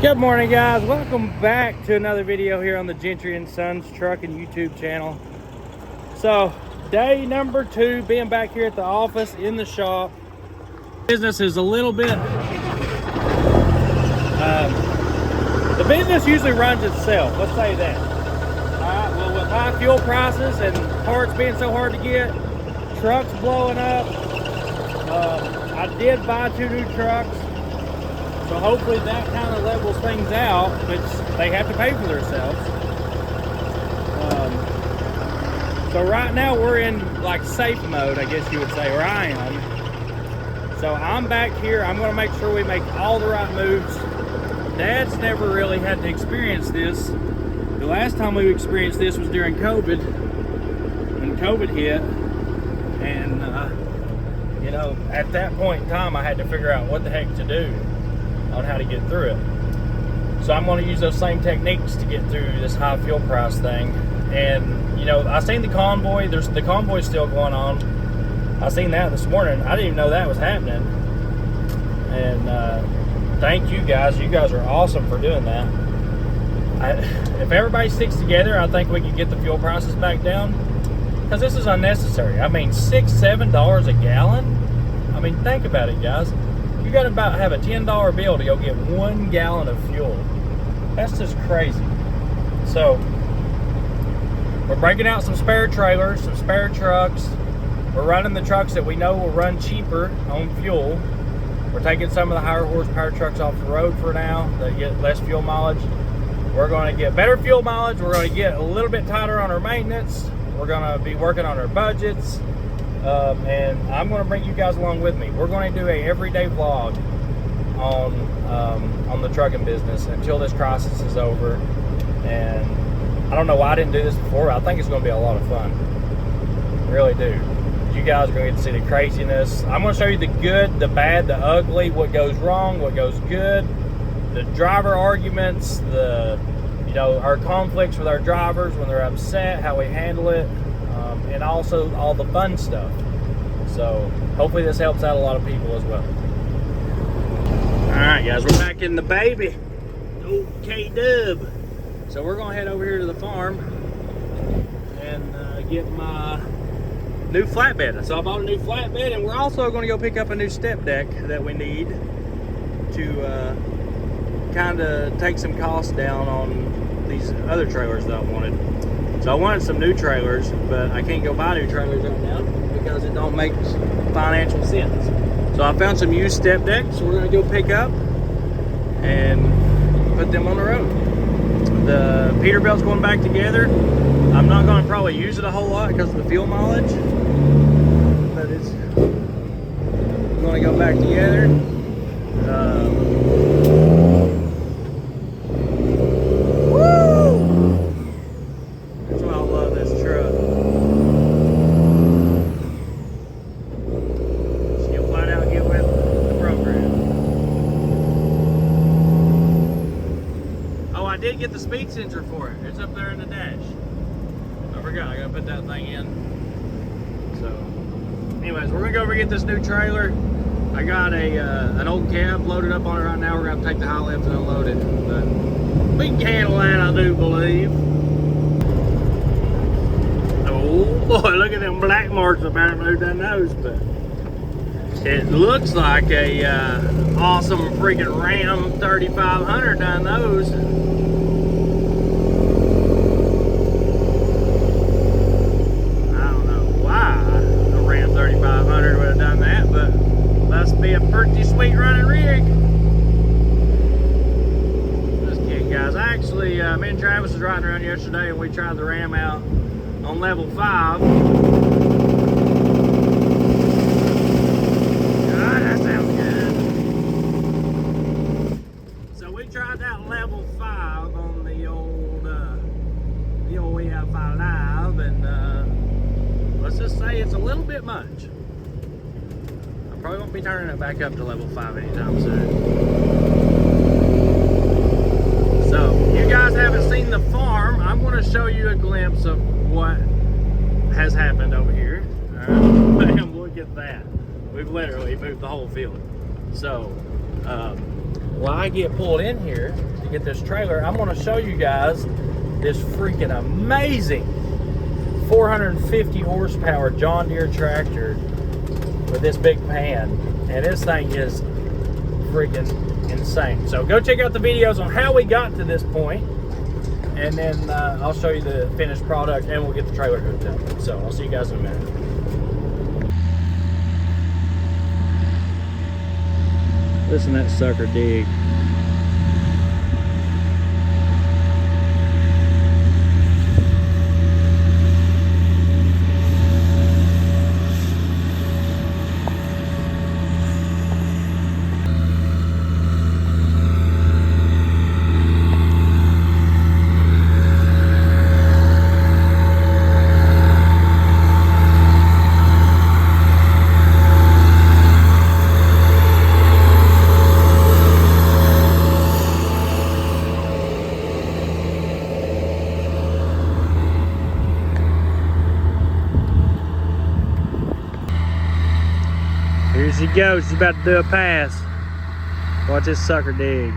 Good morning, guys. Welcome back to another video here on the Gentry and Sons Truck and YouTube channel. So day number 2, being back here at the office in the shop. Business is a little bit the business usually runs itself, let's say that. Well, with high fuel prices and parts being so hard to get, trucks blowing up, I did buy 2 new trucks. So hopefully that kind of levels things out, which they have to pay for themselves. So right now we're in like safe mode, I guess you would say, or I am. So I'm back here. I'm going to make sure we make all the right moves. Dad's never really had to experience this. The last time we experienced this was during COVID, when COVID hit. And, you know, at that point in time, I had to figure out what the heck to do on how to get through it. So I'm going to use those same techniques to get through this high fuel price thing. And you know, I seen the convoy. The convoy's still going on. I seen that this morning. I didn't even know that was happening. And thank you guys. You guys are awesome for doing that. If everybody sticks together, I think we can get the fuel prices back down, because this is unnecessary. I mean, $6-7 a gallon. I mean, think about it, guys. You got to about have a $10 bill to go get 1 gallon of fuel. That's just crazy. So we're breaking out some spare trailers, some spare trucks. We're running the trucks that we know will run cheaper on fuel. We're taking some of the higher horsepower trucks off the road for now. They get less fuel mileage. We're going to get better fuel mileage. We're going to get a little bit tighter on our maintenance. We're going to be working on our budgets. And I'm going to bring you guys along with me. We're going to do a everyday vlog on the trucking business until this crisis is over. And I don't know why I didn't do this before, but I think it's going to be a lot of fun. I really do. You guys are going to get to see the craziness. I'm going to show you the good, the bad, the ugly, what goes wrong, what goes good, the driver arguments, you know, our conflicts with our drivers when they're upset, how we handle it. And also all the fun stuff. So hopefully this helps out a lot of people as well. Alright guys, we're back in the baby. Okay, Dub. So we're going to head over here to the farm and get my new flatbed. So I bought a new flatbed, and we're also going to go pick up a new step deck that we need to kind of take some costs down on these other trailers that I wanted. So I wanted some new trailers, but I can't go buy new trailers right now because it don't make financial sense. So I found some used step decks, so we're going to go pick up and put them on the road. The Peterbilt's going back together. I'm not going to probably use it a whole lot because of the fuel mileage, but it's going to go back together. Get the speed sensor for it. It's up there in the dash. I forgot, I gotta put that thing in. So anyways, we're gonna go over and get this new trailer. I got an old cab loaded up on it right now. We're gonna take the high lift and unload it, but we can handle that, I do believe. Oh boy, look at them black marks apparently down those. But it looks like a awesome freaking Ram 3500 down those. Be a pretty sweet running rig. Just kidding, guys. Actually, me and Travis was riding around yesterday and we tried the Ram out on level 5. God, that sounds good. So we tried that level 5 on the old EF5 Live, and let's just say it's a little bit much. Probably won't be turning it back up to level 5 anytime soon. So, you guys haven't seen the farm. I'm going to show you a glimpse of what has happened over here. Alright, bam, look at that. We've literally moved the whole field. So, Well, I get pulled in here to get this trailer. I'm going to show you guys this freaking amazing 450 horsepower John Deere tractor with this big pan. And this thing is freaking insane. So go check out the videos on how we got to this point, and then I'll show you the finished product, and we'll get the trailer hooked up. So I'll see you guys in a minute. Listen to that sucker dig. Here she goes. She's about to do a pass. Watch this sucker dig.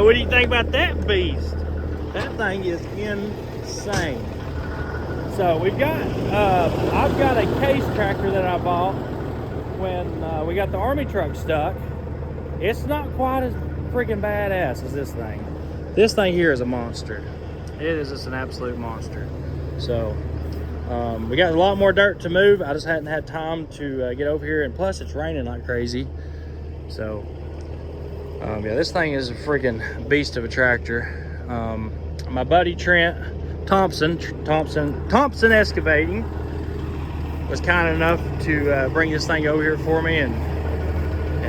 What do you think about that beast? That thing is insane. So we've got, I've got a case tractor that I bought when we got the army truck stuck. It's not quite as freaking badass as this thing. This thing here is a monster. It is just an absolute monster. So we got a lot more dirt to move. I just hadn't had time to get over here, and plus it's raining like crazy. So yeah, this thing is a freaking beast of a tractor. My buddy Trent Thompson Excavating was kind enough to bring this thing over here for me and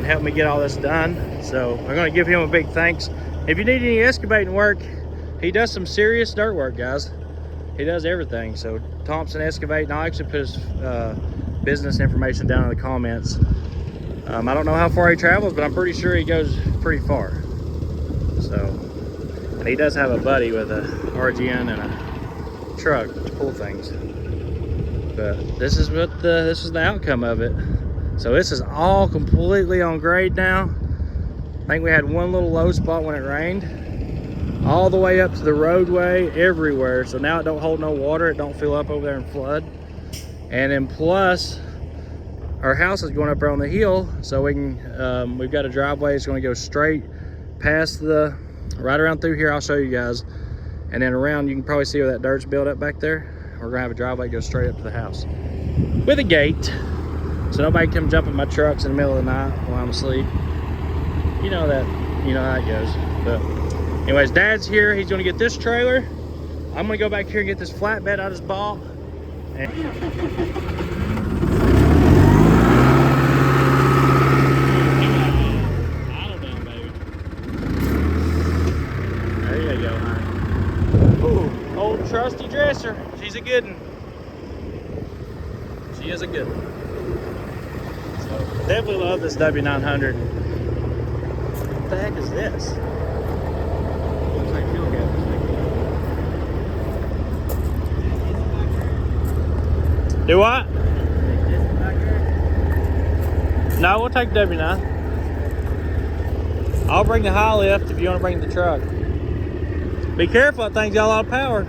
help me get all this done. So I'm going to give him a big thanks. If you need any excavating work, he does some serious dirt work, guys. He does everything. So Thompson Excavating, I'll actually put his business information down in the comments. I don't know how far he travels, but I'm pretty sure he goes pretty far. So, and he does have a buddy with a RGN and a truck to pull things. But this is what this is the outcome of it. So this is all completely on grade now. I think we had one little low spot when it rained, all the way up to the roadway, everywhere. So now it don't hold no water. It don't fill up over there and flood. And then plus, our house is going up there on the hill, so we can, we've got a driveway. It's going to go straight past right around through here. I'll show you guys. And then around, you can probably see where that dirt's built up back there. We're going to have a driveway go straight up to the house with a gate, so nobody can come jump in my trucks in the middle of the night while I'm asleep. You know how it goes. But anyways, Dad's here. He's going to get this trailer. I'm going to go back here and get this flatbed I just bought. Old trusty dresser. She's a good one. She is a good one. So definitely love this W900. What the heck is this? Looks like fuel gas. Do what? No, we'll take W9. I'll bring the high lift if you want to bring the truck. Be careful, that thing's got a lot of power.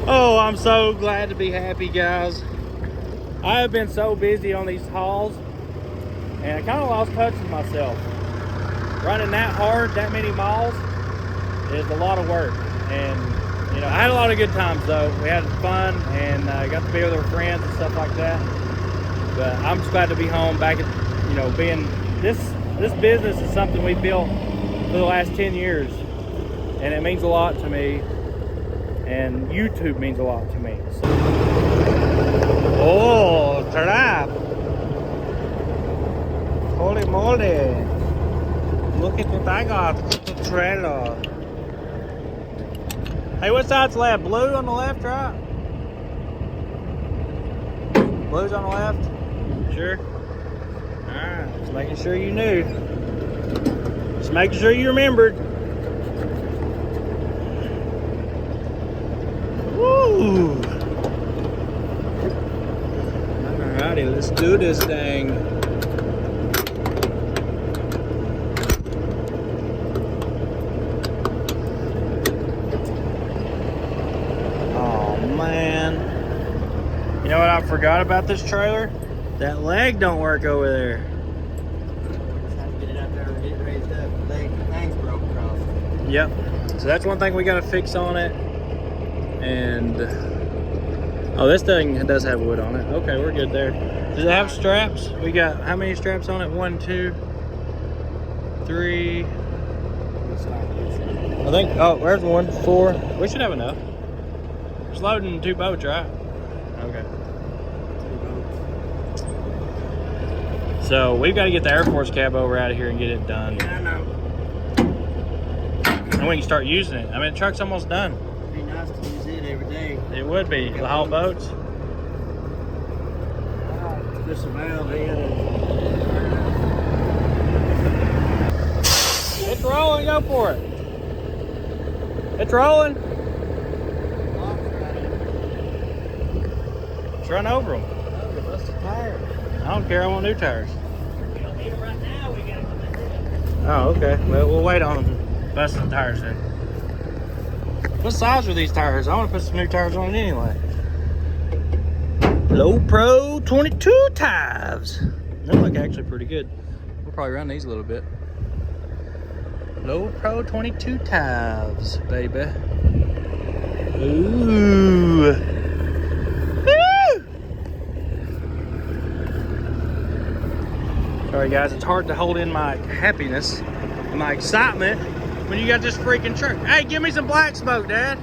Oh, I'm so glad to be happy, guys. I have been so busy on these hauls, and I kind of lost touch with myself. Running that hard, that many miles, is a lot of work. And, you know, I had a lot of good times, though. We had fun, and got to be with our friends and stuff like that. But I'm just glad to be home, back at, you know, being, this business is something we built for the last 10 years. And it means a lot to me. And YouTube means a lot to me. So. Oh, trap! Holy moly! Look at what I got. The trailer. Hey, what side's left? Blue on the left, right? Blue's on the left? Sure? Alright, just making sure you knew. Just making sure you remembered. Woo! Alrighty, let's do this thing. Oh man. You know what I forgot about this trailer? That leg don't work over there. Just have to get it out there and get it raised up. The thing's broke across. Yep. So that's one thing we gotta fix on it. And oh, this thing does have wood on it. Okay, we're good there. Does it have straps? We got how many straps on it? 1, 2, 3. I think. Oh, where's 1, 4? We should have enough. It's loading 2 boats, right? Okay. So we've got to get the Air Force cab over out of here and get it done. Yeah, I know. And we can start using it. I mean, the truck's almost done. It'd be nice to use it every day. It would be. The haul boats. Just a valve in. It's rolling. Go for it. It's rolling. Let's run over them. I don't care. I want new tires. Oh, okay. Well, we'll wait on them busting tires then. What size are these tires? I want to put some new tires on it anyway. Low Pro 22 tires. They look actually pretty good. We'll probably run these a little bit. Low Pro 22 tires, baby. Ooh. Sorry guys, it's hard to hold in my happiness and my excitement when you got this freaking truck. Hey, give me some black smoke, Dad.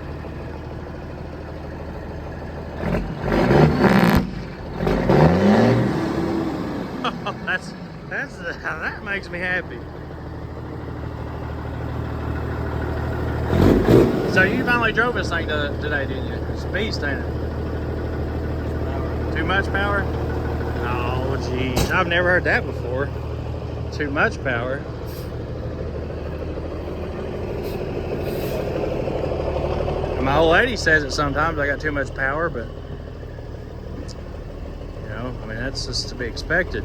Oh, that makes me happy. So you finally drove this thing today, didn't you? It's a beast, ain't it? Too much power? Oh, geez. I've never heard that before. Too much power. And my old lady says it sometimes. I got too much power, but you know, I mean, that's just to be expected.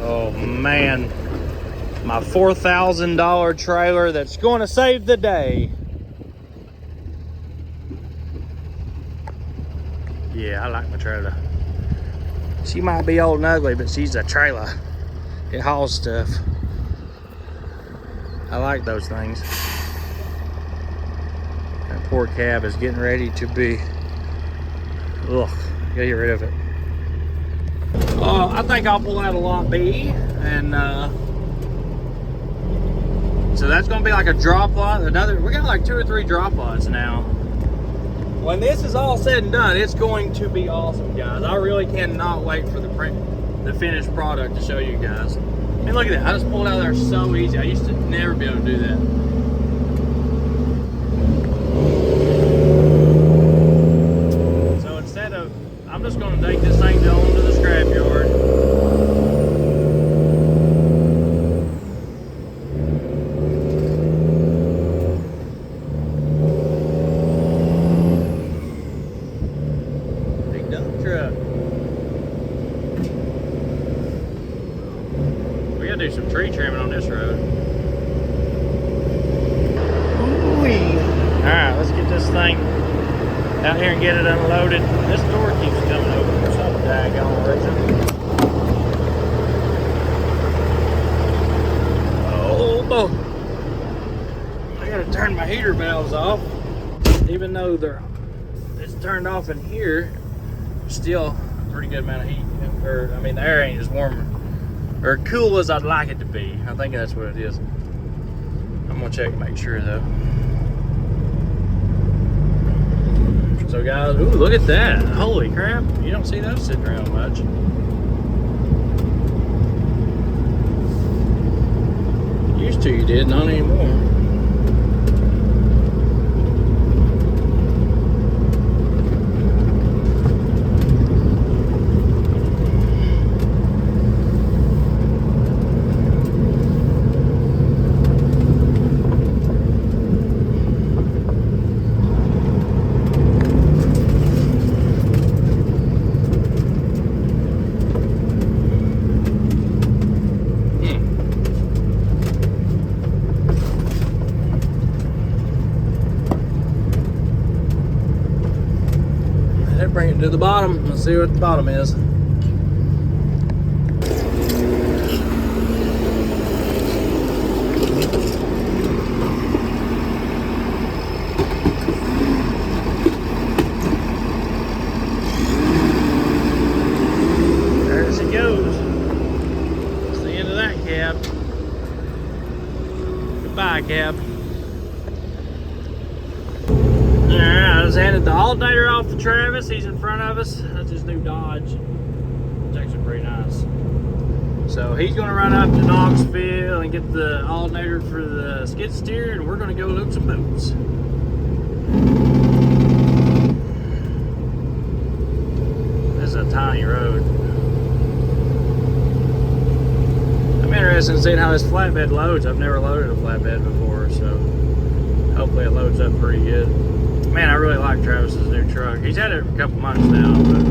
Oh man, my $4,000 trailer that's going to save the day. Yeah, I like my trailer. She might be old and ugly, but she's a trailer. It hauls stuff. I like those things. That poor cab is getting ready to be, ugh, gotta get rid of it. I think I'll pull out a lot B, and so that's gonna be like a drop lot. We got like 2 or 3 drop lots now. When this is all said and done, it's going to be awesome, guys. I really cannot wait for the finished product to show you guys. I mean, look at that. I just pulled out of there so easy. I used to never be able to do that. So instead of, I'm just going to take this thing down to the scrapyard. Do some tree trimming on this road. Ooh-wee. All right, out here and get it unloaded. This door keeps coming open for some daggone reason. Oh boy. I gotta turn my heater valves off. Even though it's turned off in here, still a pretty good amount of heat. Or, I mean, the air ain't as warm or cool as I'd like it to be. I think that's what it is. I'm gonna check to make sure though. So guys, ooh, look at that. Holy crap. You don't see those sitting around much. Used to, you did, not anymore. Bring it to the bottom. Let's see what the bottom is. There she goes. That's the end of that cab. Goodbye, cab. Alright, I just handed the alternator off to Travis. He's in front of us. That's his new Dodge. It's actually pretty nice. So he's going to run up to Knoxville and get the alternator for the skid steer, and we're going to go load some boots. This is a tiny road. I'm interested in seeing how this flatbed loads. I've never loaded a flatbed before, so hopefully it loads up pretty good. Man, I really like Travis's new truck. He's had it for a couple months now, but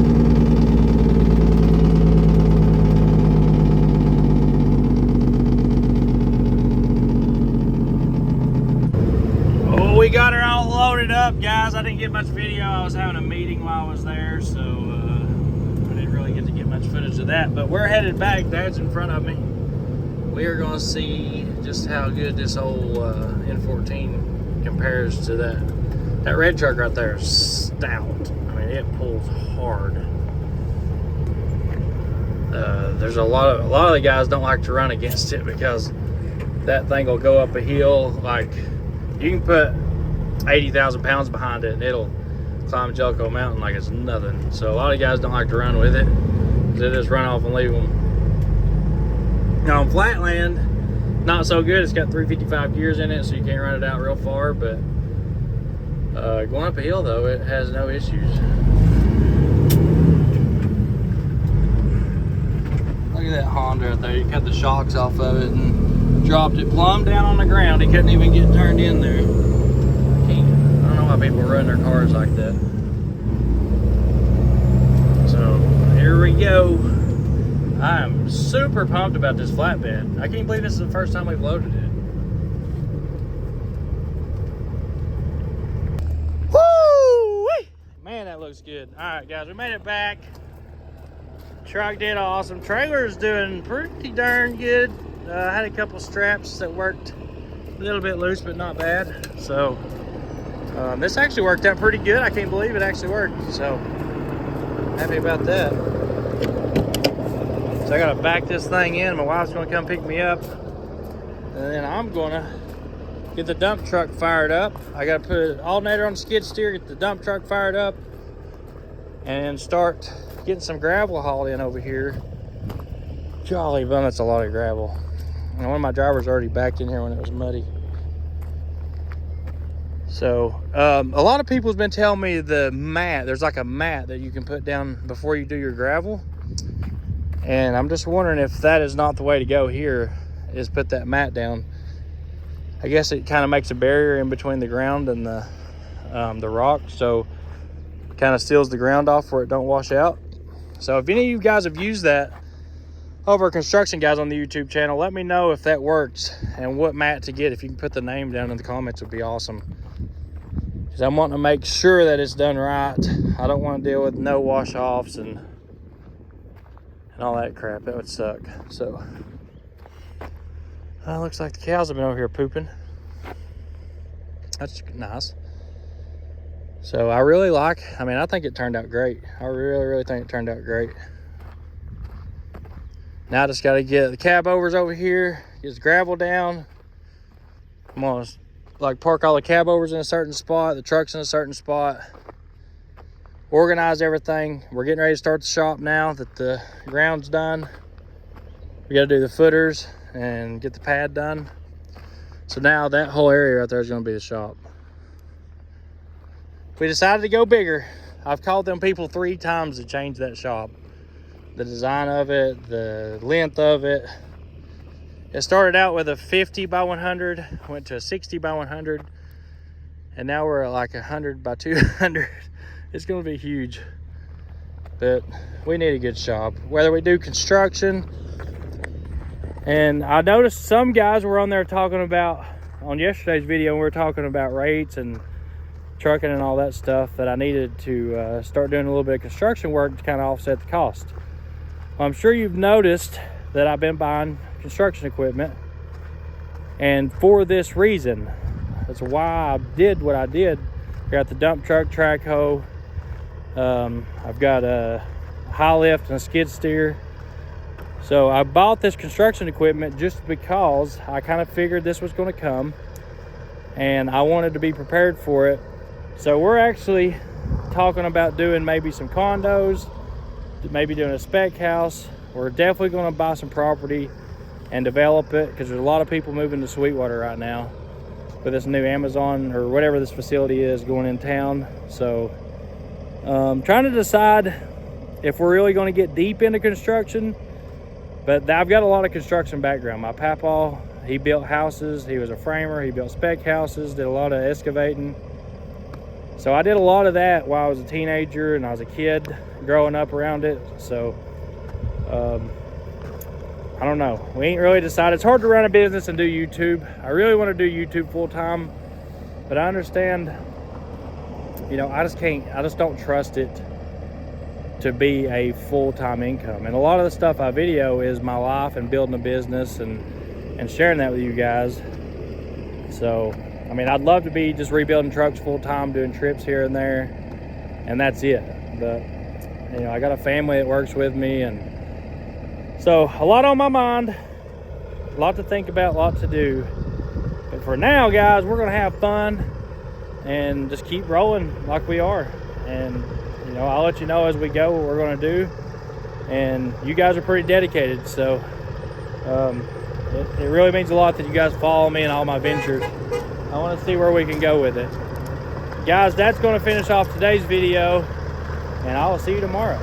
oh, we got her all loaded up, guys. I didn't get much video. I was having a meeting while I was there, so I didn't really get to get much footage of that. But we're headed back. Dad's in front of me. We are going to see just how good this old N14 compares to that. That red truck right there is stout. I mean, it pulls hard. There's a lot of the guys don't like to run against it because that thing will go up a hill. Like, you can put 80,000 pounds behind it and it'll climb Jellicoe Mountain like it's nothing. So a lot of guys don't like to run with it because they just run off and leave them. Now on flatland, not so good. It's got 355 gears in it, so you can't run it out real far, but going up a hill though, it has no issues. Look at that Honda right there. You cut the shocks off of it and dropped it plumb down on the ground. He couldn't even get turned in there. I don't know how people run their cars like that. So here we go. I'm super pumped about this flatbed. I can't believe this is the first time we've loaded it. Man, that looks good. All right, guys, we made it back. Truck did awesome. Trailer's doing pretty darn good. I had a couple straps that worked a little bit loose, but not bad. So this actually worked out pretty good. I can't believe it actually worked. So happy about that. So I gotta back this thing in. My wife's gonna come pick me up, and then I'm gonna get the dump truck fired up. I gotta put an alternator on the skid steer, get the dump truck fired up, and start getting some gravel hauled in over here. Golly bun, that's a lot of gravel. And one of my drivers already backed in here when it was muddy. So a lot of people's been telling me the mat, there's like a mat that you can put down before you do your gravel. And I'm just wondering if that is not the way to go here, is put that mat down. I guess it kind of makes a barrier in between the ground and the rock, so kind of seals the ground off where it don't wash out. So if any of you guys have used that over construction guys on the YouTube channel, let me know if that works and what mat to get. If you can put the name down in the comments, would be awesome. because I'm wanting to make sure that it's done right. I don't want to deal with no wash-offs and all that crap. That would suck. So, looks like the cows have been over here pooping. That's nice. So I really like, I think it turned out great. I really think it turned out great. Now I just got to get the cab overs over here, get the gravel down. I'm gonna like park all the cab overs in a certain spot, the trucks in a certain spot, organize everything. We're getting ready to start the shop now that the ground's done. We got to do the footers and get the pad done. So now that whole area right there is going to be the shop. We decided to go bigger. I've called them people 3 times to change that shop. The design of it, the length of it. It started out with a 50 by 100, went to a 60 by 100, and now we're at like 100 by 200. It's going to be huge, but we need a good shop. Whether we do construction, and I noticed some guys were on there talking about, on yesterday's video, we were talking about rates and trucking and all that stuff, that I needed to start doing a little bit of construction work to kind of offset the cost. Well, I'm sure you've noticed that I've been buying construction equipment, and for this reason. That's why I did what I did. I got the dump truck, track hoe. I've got a high lift and a skid steer. So I bought this construction equipment just because I kind of figured this was going to come, and I wanted to be prepared for it. So we're actually talking about doing maybe some condos, maybe doing a spec house. We're definitely going to buy some property and develop it, because there's a lot of people moving to Sweetwater right now with this new Amazon or whatever this facility is going in town. So trying to decide if we're really going to get deep into construction. But I've got a lot of construction background. My papa, he built houses. He was a framer. He built spec houses, did a lot of excavating. So I did a lot of that while I was a teenager and I was a kid growing up around it. So I don't know. We ain't really decided. It's hard to run a business and do YouTube. I really want to do YouTube full time, but I understand, I just don't trust it to be a full-time income. And a lot of the stuff I video is my life and building a business and sharing that with you guys. So, I'd love to be just rebuilding trucks full-time, doing trips here and there, and that's it. But, I got a family that works with me, and so a lot on my mind, a lot to think about, a lot to do. But for now, guys, we're going to have fun and just keep rolling like we are. And I'll let you know as we go what we're going to do. And you guys are pretty dedicated, so it really means a lot that you guys follow me in all my ventures. I want to see where we can go with it. Guys, that's going to finish off today's video, and I will see you tomorrow.